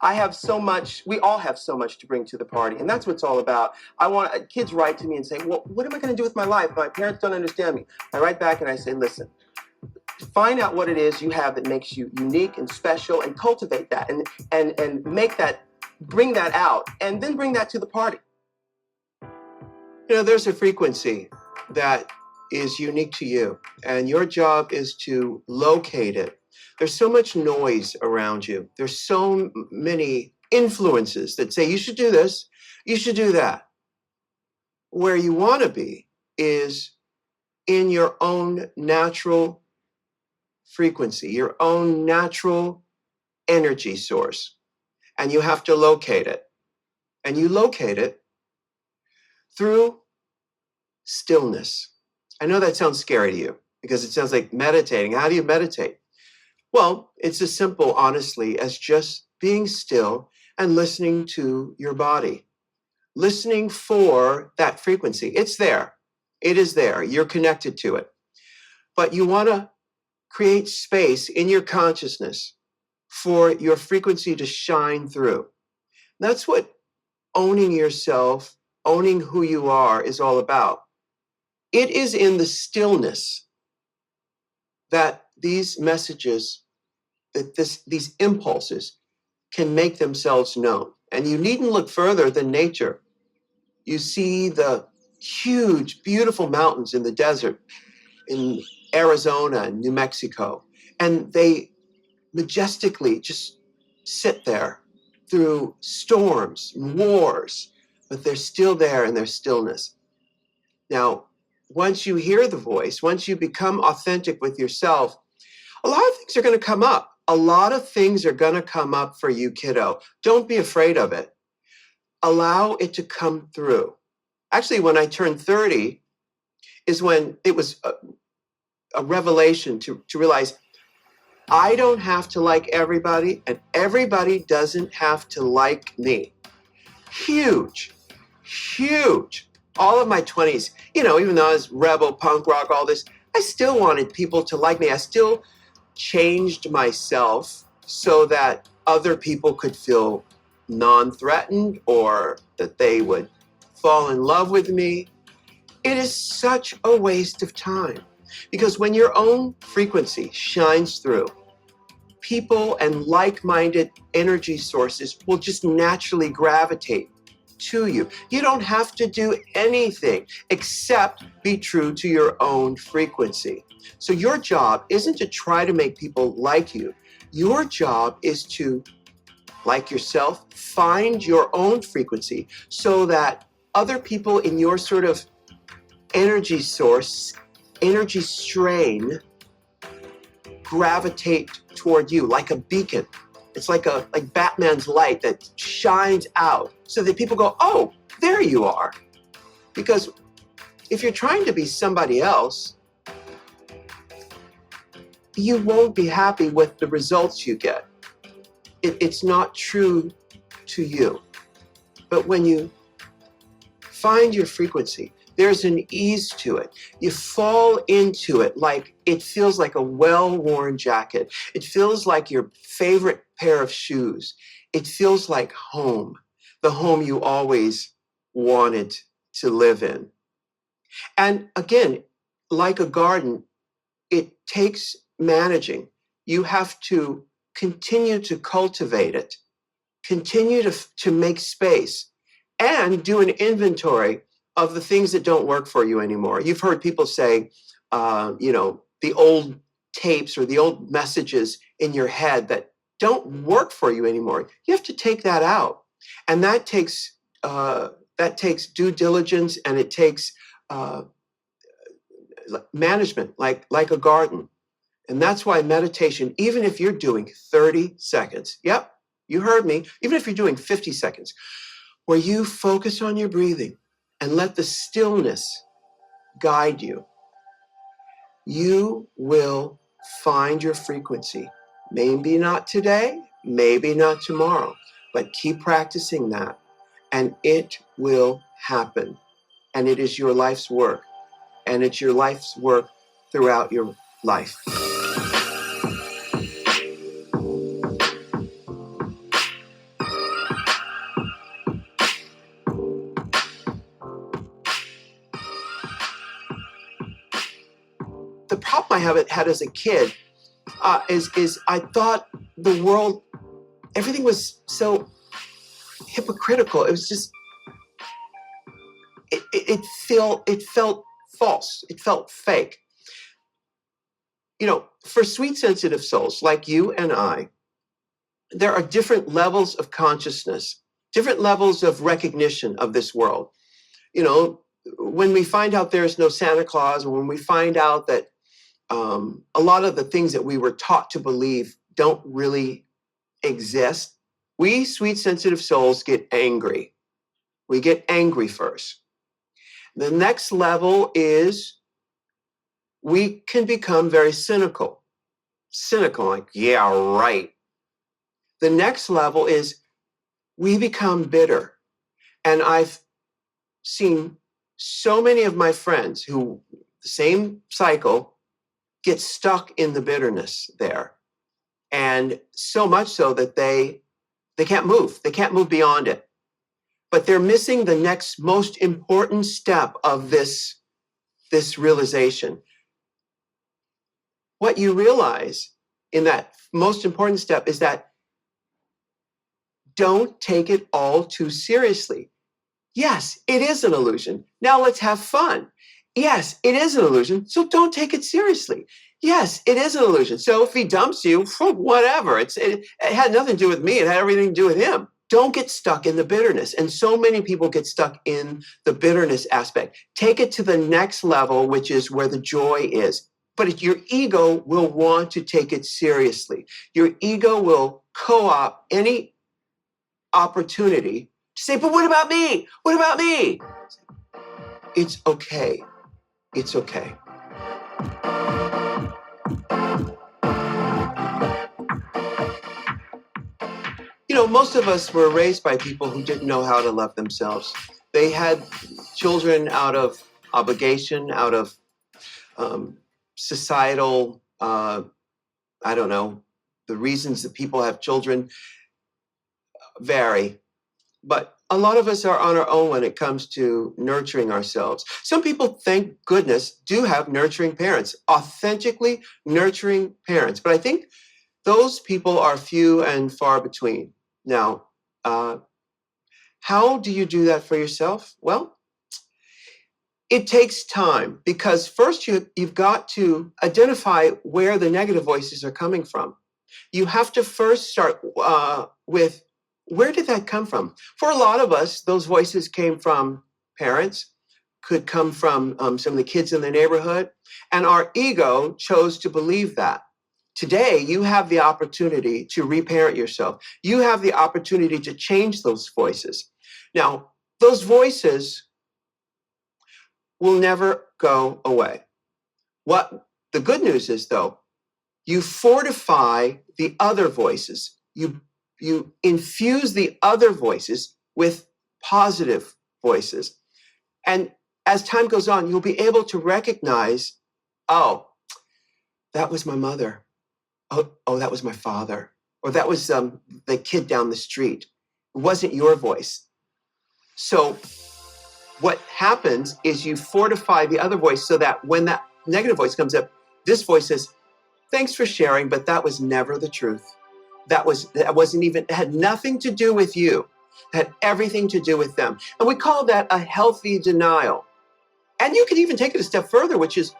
I have so much, we all have so much to bring to the party, and that's what it's all about. I want, kids write to me and say, well, what am I going to do with my life? My parents don't understand me. I write back and I say, listen, find out what it is you have that makes you unique and special, and cultivate that, and make that, bring that out, and then bring that to the party. You know, there's a frequency that is unique to you, and your job is to locate it. There's so much noise around you. There's so many influences that say you should do this, you should do that. Where you want to be is in your own natural frequency, your own natural energy source, and you have to locate it. And you locate it through stillness. I know that sounds scary to you because it sounds like meditating. How do you meditate? Well, it's as simple, honestly, as just being still and listening to your body, listening for that frequency. It's there. It is there. You're connected to it. But you want to create space in your consciousness for your frequency to shine through. That's what owning yourself, owning who you are is all about. It is in the stillness that these messages, that these impulses can make themselves known. And you needn't look further than nature. You see the huge, beautiful mountains in the desert in Arizona and New Mexico, and they majestically just sit there through storms and wars, but they're still there in their stillness. Now, once you hear the voice, once you become authentic with yourself, a lot of things are going to come up. A lot of things are going to come up for you, kiddo. Don't be afraid of it. Allow it to come through. Actually, when I turned 30 is when it was a revelation to realize I don't have to like everybody, and everybody doesn't have to like me. Huge, huge. All of my 20s, you know, even though I was rebel, punk rock, all this, I still wanted people to like me. I still changed myself so that other people could feel non-threatened or that they would fall in love with me. It is such a waste of time because when your own frequency shines through, people and like-minded energy sources will just naturally gravitate to you. You don't have to do anything except be true to your own frequency. So your job isn't to try to make people like you. Your job is to, like yourself, find your own frequency so that other people in your sort of energy source, energy strain, gravitate toward you like a beacon. It's like Batman's light that shines out so that people go, oh, there you are. Because if you're trying to be somebody else, you won't be happy with the results you get. It's not true to you. But when you find your frequency, there's an ease to it. You fall into it like it feels like a well-worn jacket. It feels like your favorite pair of shoes. It feels like home, the home you always wanted to live in. And again, like a garden, it takes managing. You have to continue to cultivate it, continue to make space, and do an inventory of the things that don't work for you anymore. You've heard people say, the old tapes or the old messages in your head that don't work for you anymore. You have to take that out. And that takes due diligence, and it takes management, like a garden. And that's why meditation, even if you're doing 30 seconds, yep, you heard me, even if you're doing 50 seconds, where you focus on your breathing and let the stillness guide you, you will find your frequency. Maybe not today, maybe not tomorrow, but keep practicing that, and it will happen. And it is your life's work, and it's your life's work throughout your life. I had as a kid is I thought the world, everything was so hypocritical. It was just, it felt false. It felt fake. You know, for sweet sensitive souls like you and I, there are different levels of consciousness, different levels of recognition of this world. You know, when we find out there's no Santa Claus, or when we find out that a lot of the things that we were taught to believe don't really exist, we sweet sensitive souls get angry. We get angry first. The next level is we can become very cynical. Cynical, like, yeah, right. The next level is we become bitter. And I've seen so many of my friends who, the same cycle, get stuck in the bitterness there. And so much so that they can't move. They can't move beyond it. But they're missing the next most important step of this realization. What you realize in that most important step is that don't take it all too seriously. Yes, it is an illusion. Now let's have fun. Yes, it is an illusion, so don't take it seriously. Yes, it is an illusion. So if he dumps you, whatever. It had nothing to do with me. It had everything to do with him. Don't get stuck in the bitterness. And so many people get stuck in the bitterness aspect. Take it to the next level, which is where the joy is. But your ego will want to take it seriously. Your ego will co-opt any opportunity to say, but what about me? What about me? It's okay. It's okay. You know, most of us were raised by people who didn't know how to love themselves. They had children out of obligation, out of societal, I don't know, the reasons that people have children vary. But a lot of us are on our own when it comes to nurturing ourselves. Some people, thank goodness, do have nurturing parents, authentically nurturing parents. But I think those people are few and far between. Now, how do you do that for yourself? Well, it takes time, because first you've got to identify where the negative voices are coming from. You have to first start with, where did that come from? For a lot of us, those voices came from parents, could come from some of the kids in the neighborhood, and our ego chose to believe that. Today, you have the opportunity to reparent yourself. You have the opportunity to change those voices. Now, those voices will never go away. What the good news is, though, you fortify the other voices. You infuse the other voices with positive voices. And as time goes on, you'll be able to recognize, oh, that was my mother. Oh, that was my father. Or that was the kid down the street. It wasn't your voice. So what happens is you fortify the other voice so that when that negative voice comes up, this voice says, thanks for sharing, but that was never the truth. That wasn't even, it had nothing to do with you. It had everything to do with them. And we call that a healthy denial. And you can even take it a step further, which is,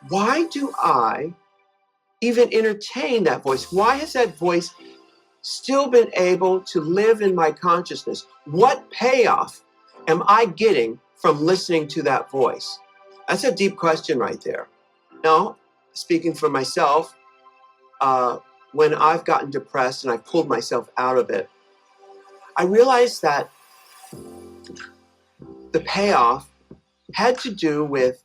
why do I even entertain that voice? Why has that voice still been able to live in my consciousness? What payoff am I getting from listening to that voice? That's a deep question right there. Now, speaking for myself, when I've gotten depressed and I've pulled myself out of it, I realized that the payoff had to do with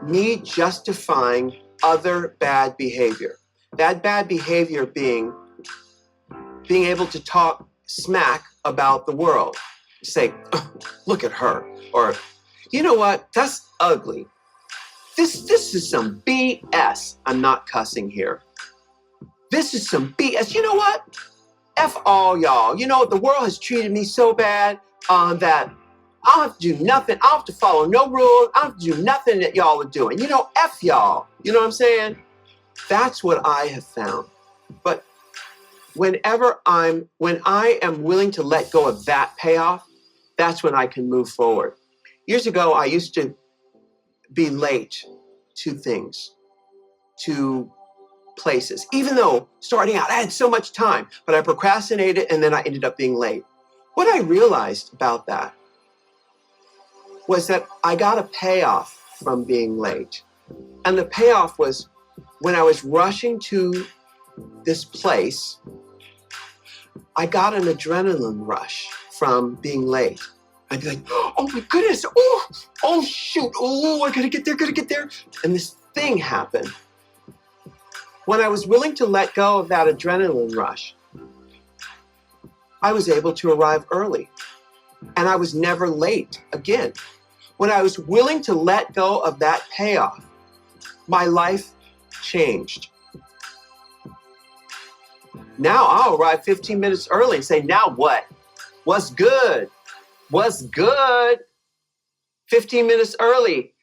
me justifying other bad behavior. That bad behavior being able to talk smack about the world. Say, oh, look at her. Or, you know what? That's ugly. This is some BS. I'm not cussing here. This is some BS. You know what? F all y'all. You know, the world has treated me so bad that I don't have to do nothing. I don't have to follow no rules. I don't have to do nothing that y'all are doing. You know, F y'all. You know what I'm saying? That's what I have found. But when I am willing to let go of that payoff, that's when I can move forward. Years ago, I used to be late to things, to places, even though starting out, I had so much time, but I procrastinated and then I ended up being late. What I realized about that was that I got a payoff from being late. And the payoff was when I was rushing to this place, I got an adrenaline rush from being late. I'd be like, oh my goodness, oh shoot, oh, I gotta get there. And this thing happened. When I was willing to let go of that adrenaline rush, I was able to arrive early. And I was never late again. When I was willing to let go of that payoff, my life changed. Now I'll arrive 15 minutes early and say, now what? What's good? What's good? 15 minutes early.